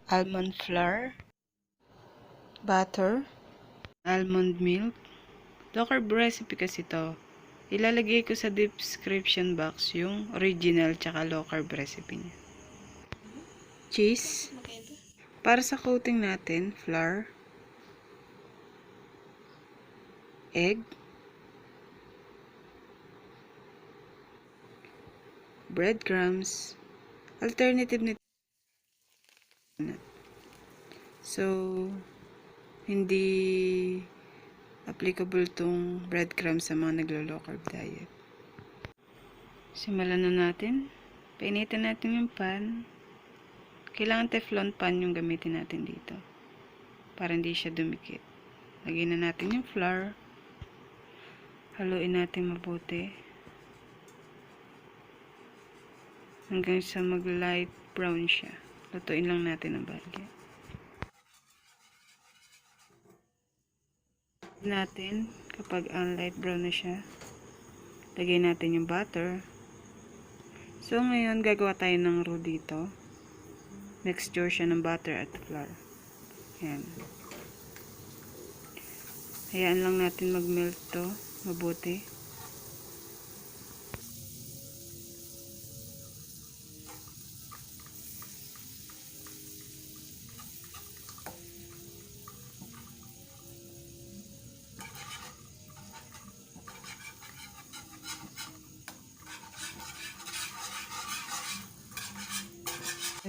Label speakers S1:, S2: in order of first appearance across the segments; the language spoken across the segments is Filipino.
S1: almond flour, butter, almond milk. Low carb recipe kasi ito. Ilalagay ko sa description box yung original tsaka low carb recipe niya. Cheese. Para sa coating natin, flour, egg, breadcrumbs, alternative nito. So, hindi applicable tong breadcrumbs sa mga naglo-low carb diet. Simulan na natin. Painitin natin yung pan. Kailangan teflon pan yung gamitin natin dito para hindi siya dumikit. Lagyan na natin yung flour. Haluin natin mabuti hanggang sa mag light brown siya. Lutuin lang natin ang bagay. Natin kapag ang light brown na siya, lagay natin yung butter. So ngayon gagawa tayo ng roux dito. Mixture siya ng butter at flour. Ayan. Hayaan lang natin mag-melt to mabuti.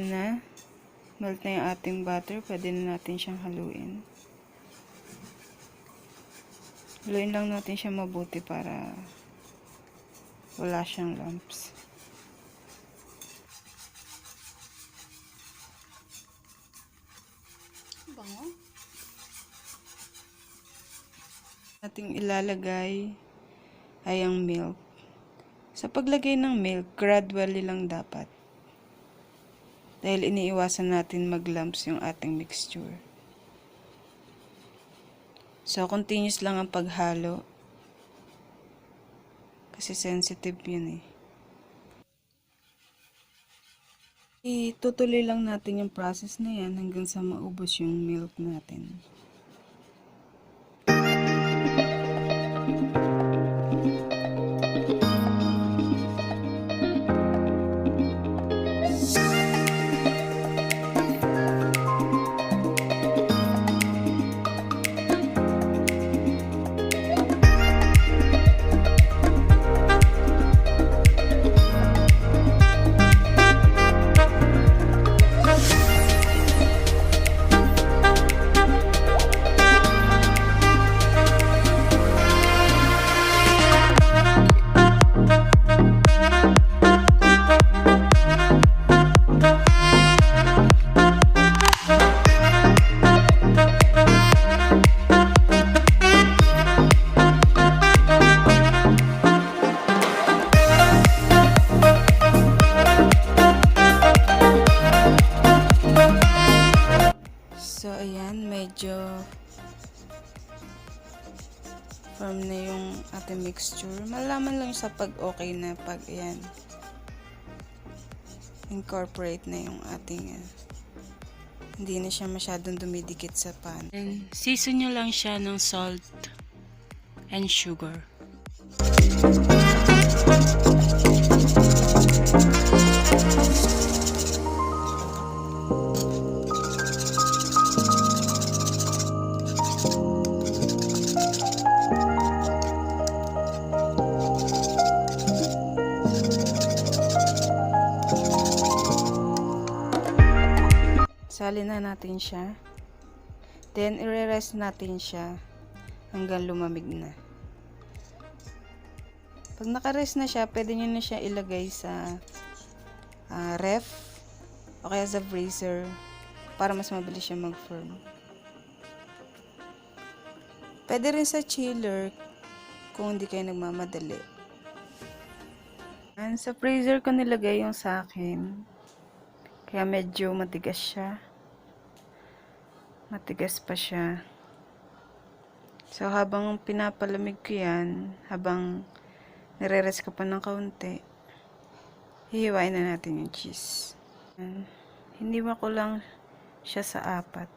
S1: Na melt na yung ating butter, pwede na natin siyang haluin. Haluin lang natin siya mabuti para wala siyang lumps. Bango. Ating ilalagay ay ang milk. Sa paglagay ng milk, gradually lang dapat. Dahil iniiwasan natin mag-lumps yung ating mixture. So, continuous lang ang paghalo. Kasi sensitive yun eh. Itutuloy lang natin yung process na yan hanggang sa maubos yung milk natin. So, ayan, medyo firm na yung ating mixture. Malaman lang sa pag okay na pag, ayan, incorporate na yung ating, hindi na siya masyadong dumidikit sa pan. And season nyo lang siya ng salt and sugar. Salin na natin siya. Then, i-rest natin siya hanggang lumamig na. Pag naka-rest na siya, pwede nyo na siya ilagay sa ref o kaya sa freezer para mas mabilis siya mag-firm. Pwede rin sa chiller kung hindi kayo nagmamadali. And sa freezer ko nilagay yung sa akin. Kaya medyo matigas siya. Matigas pa siya. So, habang pinapalamig ko yan, habang nire-rest ka pa ng kaunti, hihiwain na natin yung cheese. Hiniwa ko lang siya sa 4.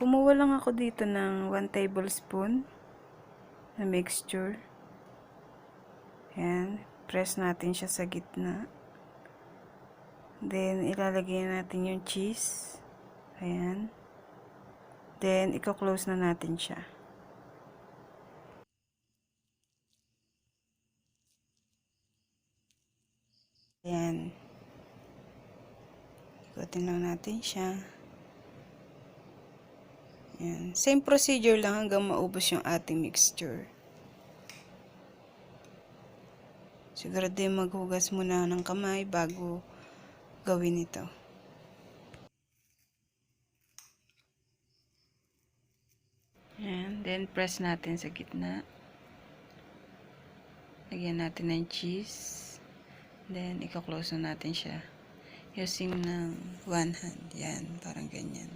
S1: Kumuha lang ako dito ng 1 tablespoon na mixture. Ayan, press natin siya sa gitna. Then, ilalagay natin yung cheese. Ayan. Then, i-close na natin siya. Ayan. Ikutin lang natin siya. Ayan. Same procedure lang hanggang maubos yung ating mixture. Siguro din maghugas muna ng kamay bago gawin ito. Ayan. Then, press natin sa gitna. Lagyan natin ng cheese. Then, i-close na natin siya. Using ng one hand. Yan. Parang ganyan.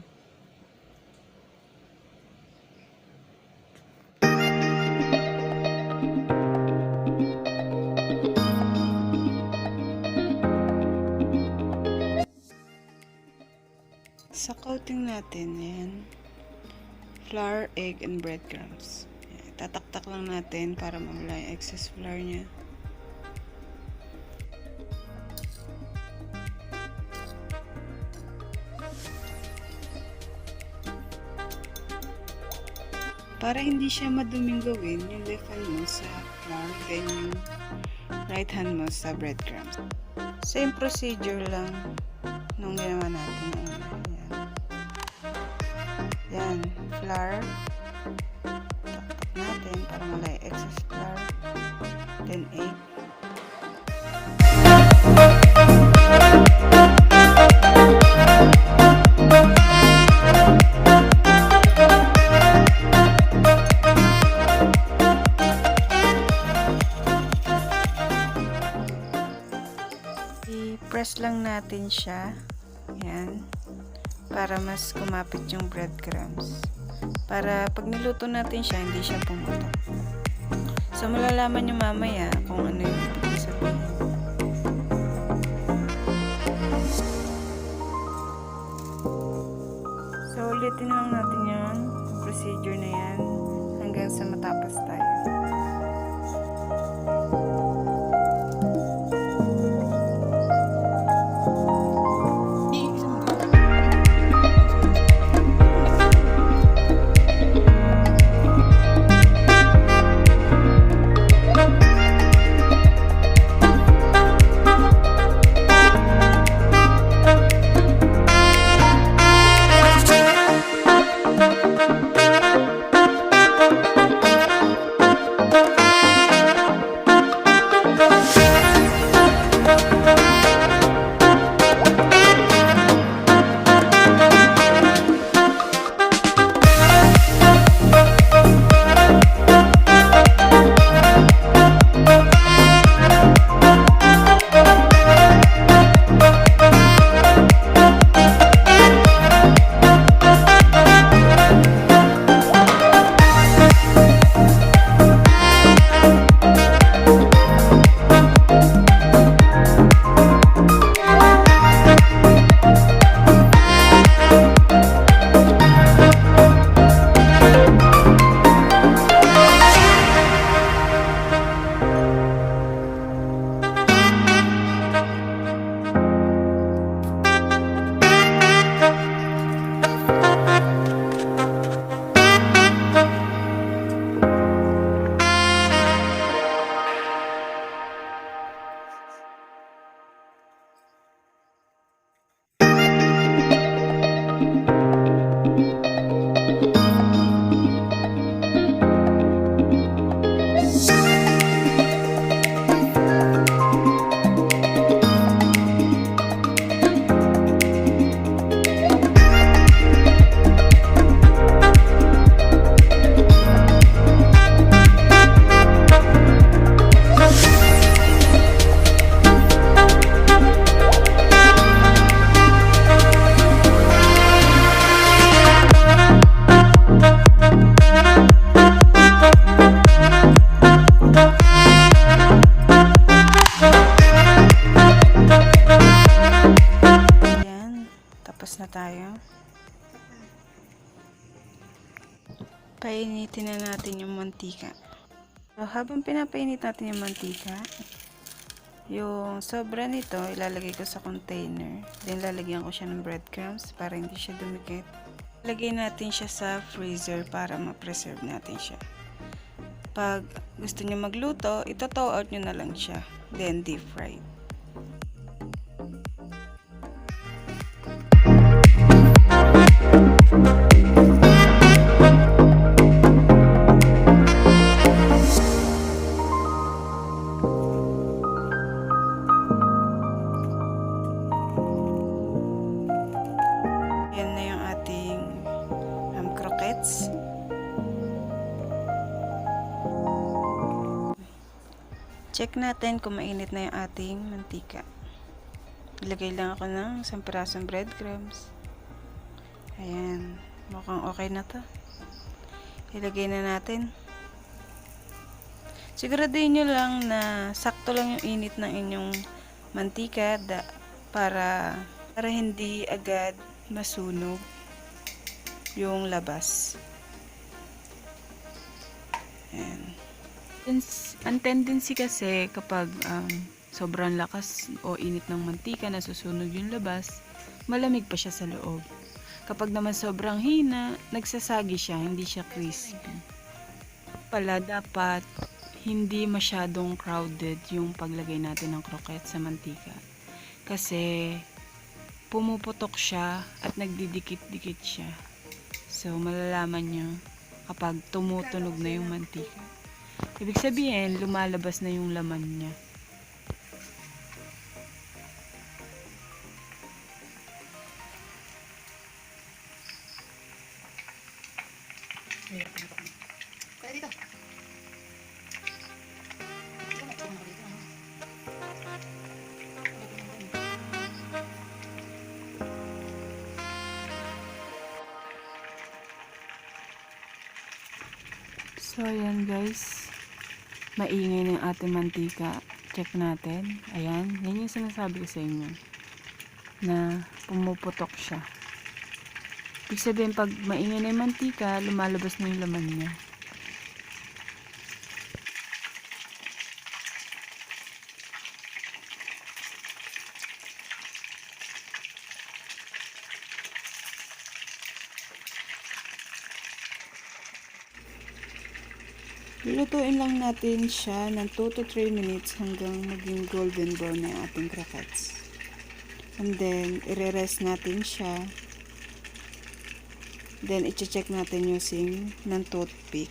S1: Sa coating natin, yan. Flour, egg, and breadcrumbs. Yan. Tataktak lang natin para mawala yung excess flour niya. Para hindi siya maduming gawin, yung left hand mo sa flour, then yung right hand mo sa breadcrumbs. Same procedure lang nung ginawa natin. Yan. Yan, flour. Taktak natin para malay excess flour. Then egg. I-press lang natin siya. Yan. Para mas kumapit yung breadcrumbs. Para pag niluto natin siya, hindi siya pumutok. So, malalaman nyo mamaya kung ano yung ibig sabihin. So, ulitin lang natin yung procedure na yan hanggang sa matapos tayo. na tayo. Painitin na natin yung mantika. So, habang pinapainit natin yung mantika, yung sobra nito, ilalagay ko sa container. Then, lalagyan ko siya ng breadcrumbs para hindi siya dumikit. Lagay natin siya sa freezer para ma-preserve natin siya. Pag gusto nyo magluto, ito-thaw out nyo na lang siya. Then, deep fry. Yan na yung ating croquettes. Check natin kung mainit na yung ating mantika. Ilagay lang ako ng isang pirasong breadcrumbs. Ayan. Mukhang okay na to. Ilagay na natin. Siguraduhin nyo lang na sakto lang yung init ng inyong mantika para hindi agad masunog yung labas. Ayan. Ang tendency kasi kapag sobrang lakas o init ng mantika, nasusunog yung labas, malamig pa siya sa loob. Kapag naman sobrang hina, nagsasagi siya, hindi siya crispy. Pala, dapat hindi masyadong crowded yung paglagay natin ng croquettes sa mantika. Kasi pumuputok siya at nagdidikit-dikit siya. So, malalaman nyo kapag tumutunog na yung mantika. Ibig sabihin, lumalabas na yung laman niya. So, ayan guys. Maingay na yung ating mantika. Check natin. Ayan. Yan yung sinasabi ko sa inyo. Na pumuputok siya. Ibig sabihin, pag maingay na yung mantika, lumalabas na yung laman niya. Lulutuin lang natin siya ng 2 to 3 minutes hanggang maging golden brown na yung ating croquettes. And then, i-rest natin siya. Then, i-check natin using ng toothpick.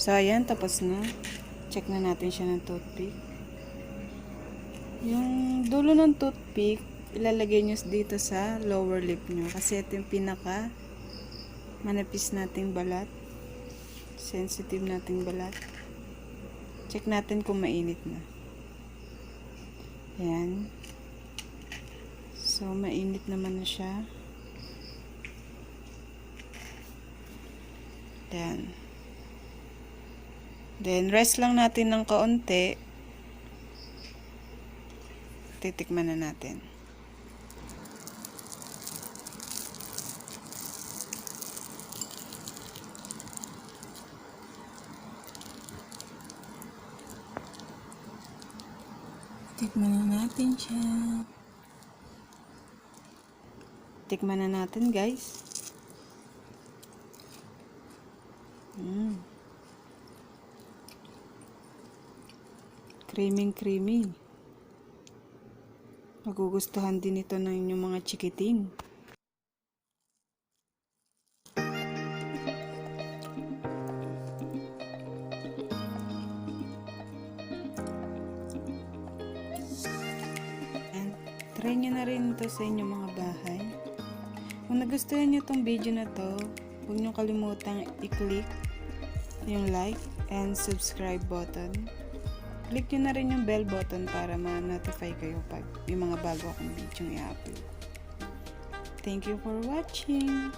S1: So, ayan, tapos na. Check na natin siya ng toothpick. Yung dulo ng toothpick, ilalagay nyo dito sa lower lip nyo. Kasi ito yung pinaka manapis nating balat. Sensitive nating balat. Check natin kung mainit na. Ayan. So, mainit naman na siya. Ayan. Then, rest lang natin ng kaunti. Titikman na natin. Tikman na natin siya. Tikman na natin, guys. Creamy. Magugustuhan din ito ng inyong mga chikiting. And try nyo na rin ito sa inyong mga bahay. Kung nagustuhan nyo itong video na to, huwag nyo kalimutang i-click yung like and subscribe button. Click nyo na rin yung bell button para ma-notify kayo pag may mga bago akong video i-upload. Thank you for watching!